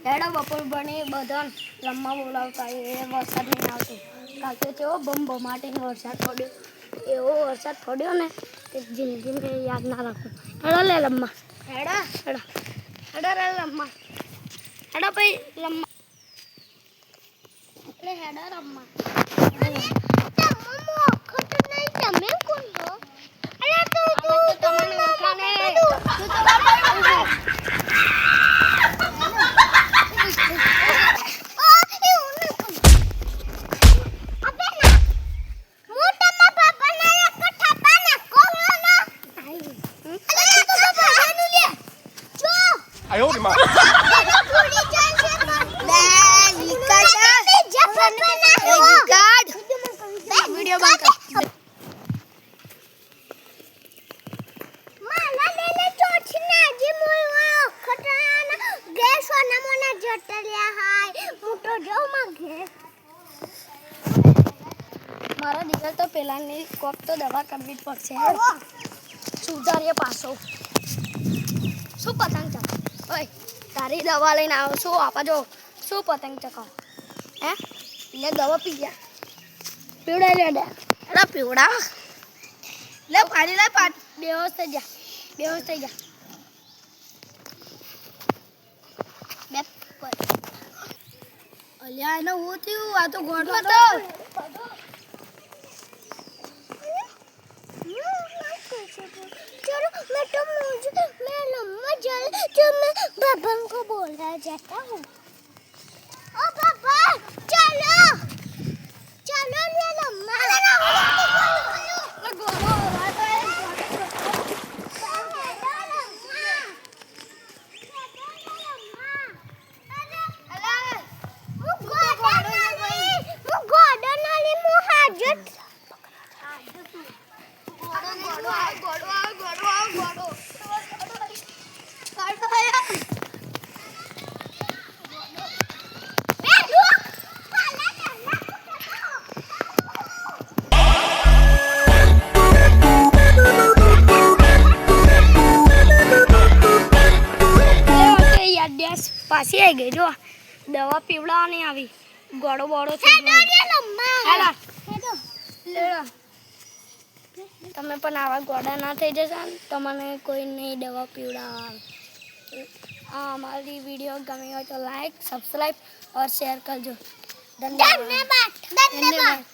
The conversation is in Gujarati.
હેડો બપોર બની બધા રમવા બોલાવતા એ વરસાદ નહીં આવતો કાકે તેવો બમ વરસાદ પડ્યો એવો વરસાદ પડ્યો ને કે જિંદગીમાં યાદ ના રાખું હેડો લે રમવા હેડો હેડો હેડો રે રમવા હેડો ભાઈ રમવા એટલે હેડો રમવા I hold him up. Video बंद कर माला लेले चोचना जी मोय खटराना गैस वाना मोना जटल्या हाय मोटो जो માં ગેસ મારા દીકરા તો પેલાની કોક તો દવા કરવી જ પડશે સુધારીએ પાછો શું પતંગ ચકાવ ઓય તારી દવા લઈને આવો શું આપા જો શું પતંગ ચકાવ હે લે દવા પી ગયા પીવડા લે એડા પીવડા લે પાણી લે બેહોશ થઈ જા બે પર અલ્યા એને હું થયું આ તો ગોઠો તો चलो मैं तो मुझे मैं लम्मा जल जो मैं बाबा को बोला जाता हूँ ओ बाबा चलो चलो ले लम्मा પાછી આવી ગઈ જો દવા પીવડાવવાની આવી ગોળો બોળો તમે પણ આવા ગોળા ના થઈ જશો તમને કોઈ નહીં દવા પીવડાવવા हमारी वीडियो गमी हो तो लाइक सब्सक्राइब और शेयर करजो धन्यवाद।